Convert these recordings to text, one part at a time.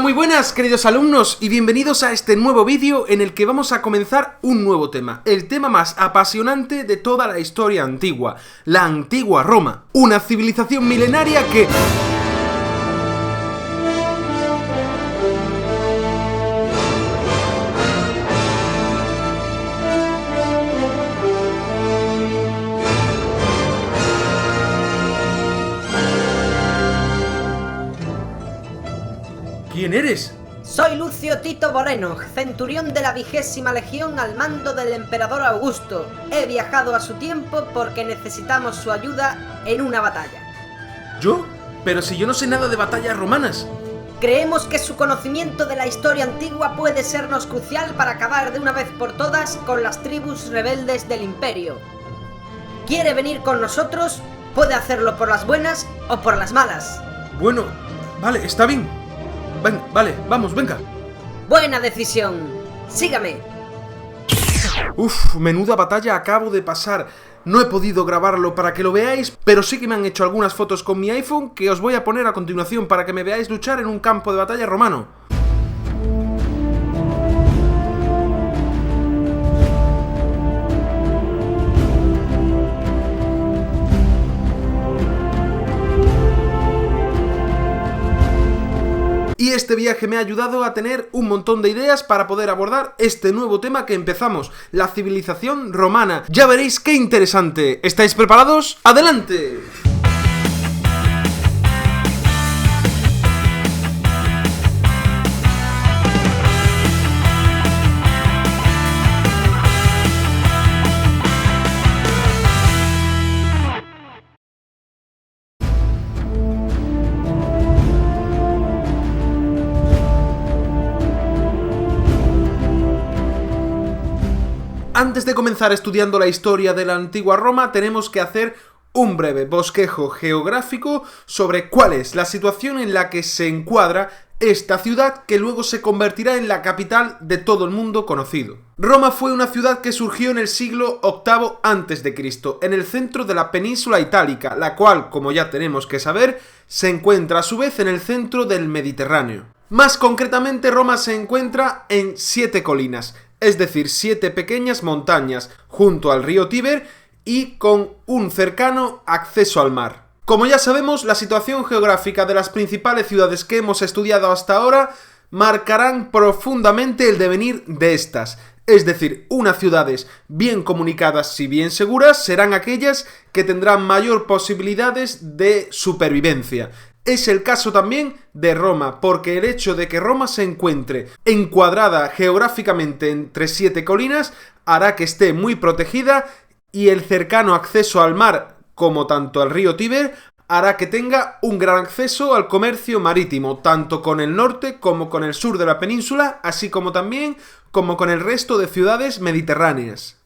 muy buenas queridos alumnos y bienvenidos a este nuevo vídeo en el que vamos a comenzar un nuevo tema, el tema más apasionante de toda la historia antigua, la antigua Roma, una civilización milenaria que... ¿Quién eres? Soy Lucio Tito Moreno, centurión de la 20ª Legión al mando del emperador Augusto. He viajado a su tiempo porque necesitamos su ayuda en una batalla. ¿Yo? Pero si yo no sé nada de batallas romanas. Creemos que su conocimiento de la historia antigua puede sernos crucial para acabar de una vez por todas con las tribus rebeldes del imperio. ¿Quiere venir con nosotros? Puede hacerlo por las buenas o por las malas. Bueno, vale, está bien. Vale, vamos, venga. Buena decisión. Sígame. Uf, menuda batalla acabo de pasar. No he podido grabarlo para que lo veáis, pero sí que me han hecho algunas fotos con mi iPhone que os voy a poner a continuación para que me veáis luchar en un campo de batalla romano. Y este viaje me ha ayudado a tener un montón de ideas para poder abordar este nuevo tema que empezamos, la civilización romana. Ya veréis qué interesante. ¿Estáis preparados? ¡Adelante! Antes de comenzar estudiando la historia de la antigua Roma, tenemos que hacer un breve bosquejo geográfico sobre cuál es la situación en la que se encuadra esta ciudad que luego se convertirá en la capital de todo el mundo conocido. Roma fue una ciudad que surgió en el siglo VIII a.C., en el centro de la península itálica, la cual, como ya tenemos que saber, se encuentra a su vez en el centro del Mediterráneo. Más concretamente, Roma se encuentra en 7 colinas, es decir, 7 pequeñas montañas, junto al río Tíber y con un cercano acceso al mar. Como ya sabemos, la situación geográfica de las principales ciudades que hemos estudiado hasta ahora marcarán profundamente el devenir de estas. Es decir, unas ciudades bien comunicadas y bien seguras serán aquellas que tendrán mayor posibilidades de supervivencia. Es el caso también de Roma, porque el hecho de que Roma se encuentre encuadrada geográficamente entre 7 colinas hará que esté muy protegida y el cercano acceso al mar, como tanto al río Tíber, hará que tenga un gran acceso al comercio marítimo, tanto con el norte como con el sur de la península, así como también con el resto de ciudades mediterráneas.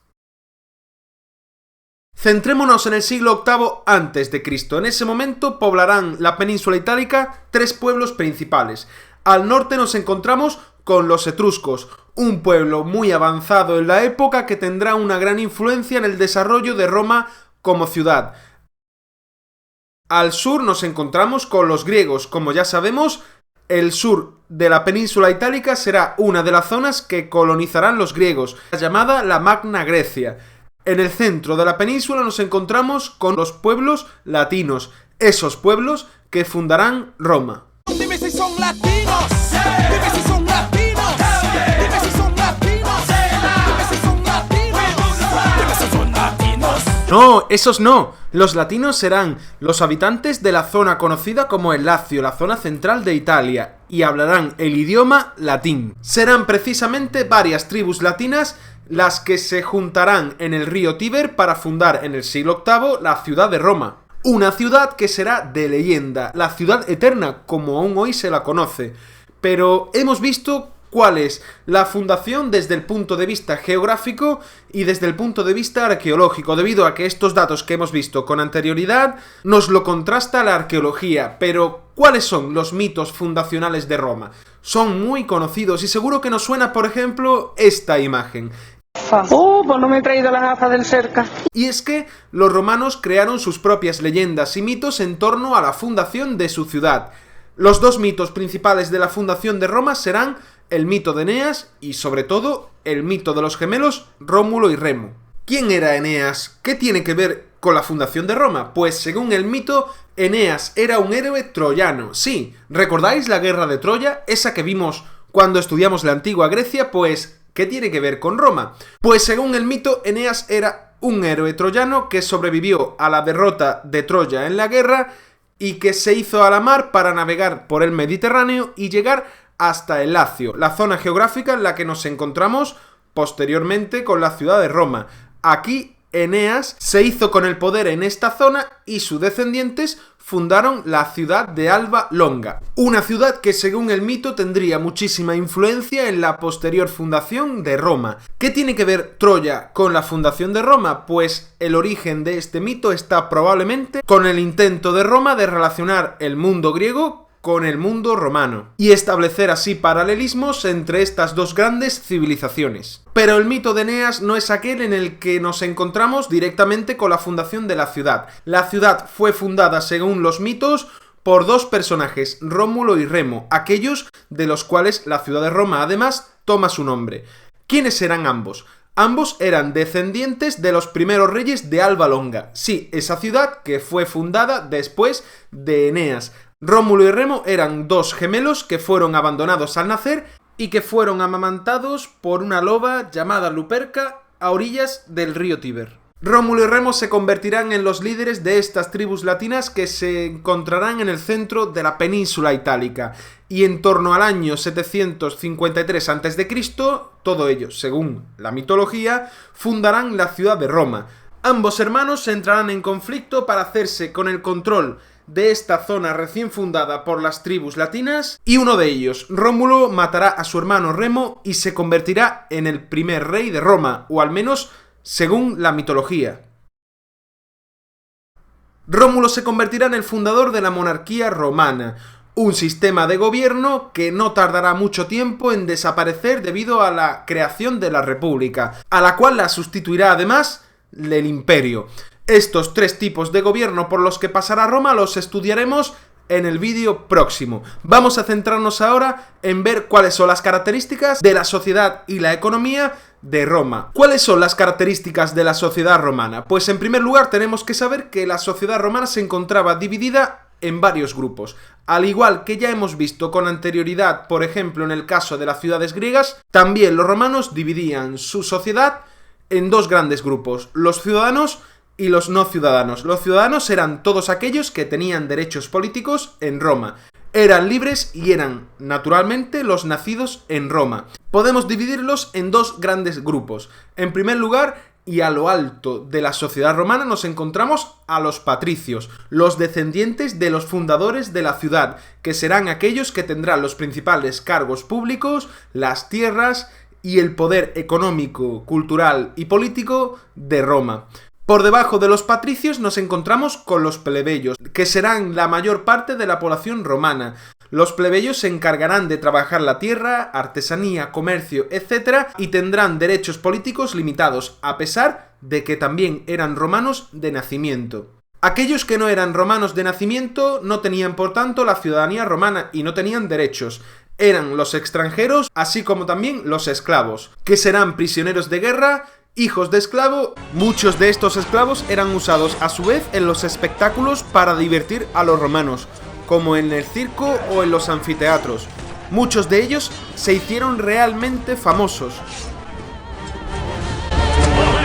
Centrémonos en el siglo VIII a.C. En ese momento poblarán la península itálica 3 pueblos principales. Al norte nos encontramos con los etruscos, un pueblo muy avanzado en la época que tendrá una gran influencia en el desarrollo de Roma como ciudad. Al sur nos encontramos con los griegos. Como ya sabemos, el sur de la península itálica será una de las zonas que colonizarán los griegos, llamada la Magna Grecia. En el centro de la península nos encontramos con los pueblos latinos, esos pueblos que fundarán Roma. Dime si son latinos, dime si son latinos, dime si son latinos, dime si son latinos, dime si son latinos. No, esos no. Los latinos serán los habitantes de la zona conocida como el Lacio, la zona central de Italia, y hablarán el idioma latín. Serán precisamente varias tribus latinas las que se juntarán en el río Tíber para fundar en el siglo VIII la ciudad de Roma. Una ciudad que será de leyenda, la ciudad eterna, como aún hoy se la conoce. Pero hemos visto cuál es la fundación desde el punto de vista geográfico y desde el punto de vista arqueológico, debido a que estos datos que hemos visto con anterioridad nos lo contrasta la arqueología. Pero, ¿cuáles son los mitos fundacionales de Roma? Son muy conocidos y seguro que nos suena, por ejemplo, esta imagen. Pues no me he traído las gafas del cerca. Y es que los romanos crearon sus propias leyendas y mitos en torno a la fundación de su ciudad. Los dos mitos principales de la fundación de Roma serán el mito de Eneas y, sobre todo, el mito de los gemelos Rómulo y Remo. ¿Quién era Eneas? ¿Qué tiene que ver con la fundación de Roma? Pues según el mito, Eneas era un héroe troyano. Sí, ¿recordáis la guerra de Troya? Esa que vimos cuando estudiamos la antigua Grecia. Pues, ¿qué tiene que ver con Roma? Pues según el mito, Eneas era un héroe troyano que sobrevivió a la derrota de Troya en la guerra y que se hizo a la mar para navegar por el Mediterráneo y llegar hasta el Lacio, la zona geográfica en la que nos encontramos posteriormente con la ciudad de Roma. Aquí Eneas se hizo con el poder en esta zona y sus descendientes fundaron la ciudad de Alba Longa, una ciudad que según el mito tendría muchísima influencia en la posterior fundación de Roma. ¿Qué tiene que ver Troya con la fundación de Roma? Pues el origen de este mito está probablemente con el intento de Roma de relacionar el mundo griego con el mundo romano y establecer así paralelismos entre estas dos grandes civilizaciones. Pero el mito de Eneas no es aquel en el que nos encontramos directamente con la fundación de la ciudad. La ciudad fue fundada, según los mitos, por dos personajes, Rómulo y Remo, aquellos de los cuales la ciudad de Roma además toma su nombre. ¿Quiénes eran ambos? Ambos eran descendientes de los primeros reyes de Alba Longa. Sí, esa ciudad que fue fundada después de Eneas. Rómulo y Remo eran dos gemelos que fueron abandonados al nacer y que fueron amamantados por una loba llamada Luperca a orillas del río Tíber. Rómulo y Remo se convertirán en los líderes de estas tribus latinas que se encontrarán en el centro de la península itálica y en torno al año 753 a.C., todo ello, según la mitología, fundarán la ciudad de Roma. Ambos hermanos entrarán en conflicto para hacerse con el control de esta zona recién fundada por las tribus latinas, y uno de ellos, Rómulo, matará a su hermano Remo y se convertirá en el primer rey de Roma, o al menos según la mitología. Rómulo se convertirá en el fundador de la monarquía romana, un sistema de gobierno que no tardará mucho tiempo en desaparecer debido a la creación de la república, a la cual la sustituirá además el imperio. Estos tres tipos de gobierno por los que pasará Roma los estudiaremos en el vídeo próximo. Vamos a centrarnos ahora en ver cuáles son las características de la sociedad y la economía de Roma. ¿Cuáles son las características de la sociedad romana? Pues en primer lugar tenemos que saber que la sociedad romana se encontraba dividida en varios grupos. Al igual que ya hemos visto con anterioridad, por ejemplo en el caso de las ciudades griegas, también los romanos dividían su sociedad en dos grandes grupos, los ciudadanos y los no ciudadanos. Los ciudadanos eran todos aquellos que tenían derechos políticos en Roma. Eran libres y eran, naturalmente, los nacidos en Roma. Podemos dividirlos en dos grandes grupos. En primer lugar, y a lo alto de la sociedad romana, nos encontramos a los patricios, los descendientes de los fundadores de la ciudad, que serán aquellos que tendrán los principales cargos públicos, las tierras y el poder económico, cultural y político de Roma. Por debajo de los patricios nos encontramos con los plebeyos, que serán la mayor parte de la población romana. Los plebeyos se encargarán de trabajar la tierra, artesanía, comercio, etc. y tendrán derechos políticos limitados, a pesar de que también eran romanos de nacimiento. Aquellos que no eran romanos de nacimiento no tenían por tanto la ciudadanía romana y no tenían derechos. Eran los extranjeros, así como también los esclavos, que serán prisioneros de guerra, hijos de esclavo. Muchos de estos esclavos eran usados a su vez en los espectáculos para divertir a los romanos, como en el circo o en los anfiteatros. Muchos de ellos se hicieron realmente famosos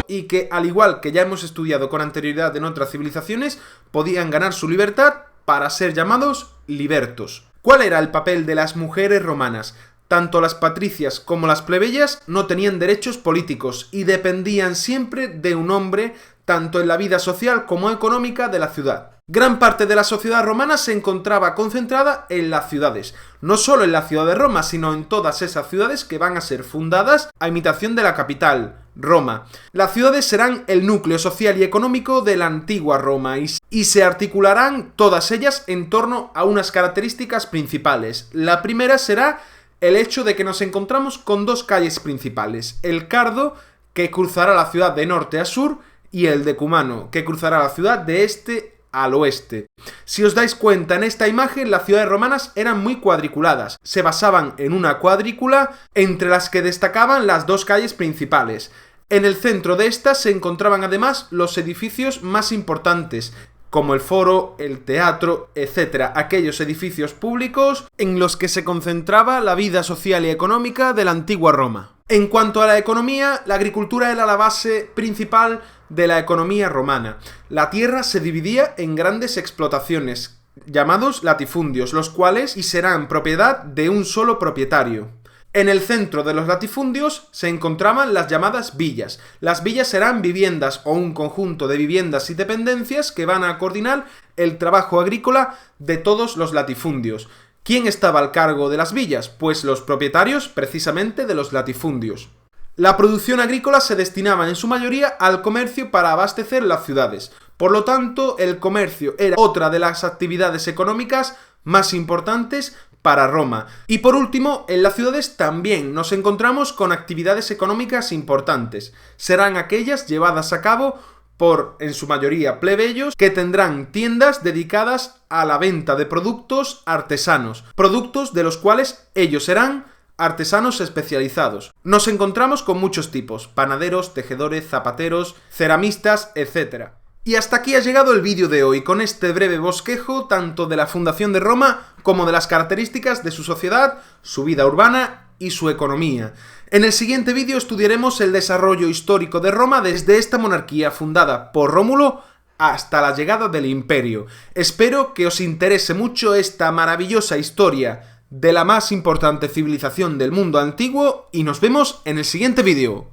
y que, al igual que ya hemos estudiado con anterioridad en otras civilizaciones, podían ganar su libertad para ser llamados libertos. ¿Cuál era el papel de las mujeres romanas? Tanto las patricias como las plebeyas no tenían derechos políticos y dependían siempre de un hombre, tanto en la vida social como económica de la ciudad. Gran parte de la sociedad romana se encontraba concentrada en las ciudades, no solo en la ciudad de Roma, sino en todas esas ciudades que van a ser fundadas a imitación de la capital, Roma. Las ciudades serán el núcleo social y económico de la antigua Roma y se articularán todas ellas en torno a unas características principales. La primera será el hecho de que nos encontramos con dos calles principales, el Cardo, que cruzará la ciudad de norte a sur, y el Decumano, que cruzará la ciudad de este al oeste. Si os dais cuenta en esta imagen, las ciudades romanas eran muy cuadriculadas. Se basaban en una cuadrícula entre las que destacaban las dos calles principales. En el centro de estas se encontraban además los edificios más importantes, como el foro, el teatro, etc. Aquellos edificios públicos en los que se concentraba la vida social y económica de la antigua Roma. En cuanto a la economía, la agricultura era la base principal de la economía romana. La tierra se dividía en grandes explotaciones, llamados latifundios, los cuales y serán propiedad de un solo propietario. En el centro de los latifundios se encontraban las llamadas villas. Las villas serán viviendas o un conjunto de viviendas y dependencias que van a coordinar el trabajo agrícola de todos los latifundios. ¿Quién estaba al cargo de las villas? Pues los propietarios precisamente de los latifundios. La producción agrícola se destinaba en su mayoría al comercio para abastecer las ciudades. Por lo tanto, el comercio era otra de las actividades económicas más importantes para Roma. Y por último, en las ciudades también nos encontramos con actividades económicas importantes. Serán aquellas llevadas a cabo por, en su mayoría, plebeyos, que tendrán tiendas dedicadas a la venta de productos artesanos, productos de los cuales ellos serán artesanos especializados. Nos encontramos con muchos tipos: panaderos, tejedores, zapateros, ceramistas, etc. Y hasta aquí ha llegado el vídeo de hoy, con este breve bosquejo tanto de la fundación de Roma como de las características de su sociedad, su vida urbana y su economía. En el siguiente vídeo estudiaremos el desarrollo histórico de Roma desde esta monarquía fundada por Rómulo hasta la llegada del Imperio. Espero que os interese mucho esta maravillosa historia de la más importante civilización del mundo antiguo y nos vemos en el siguiente vídeo.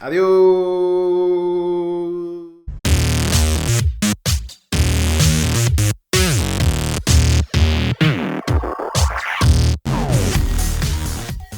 ¡Adiós!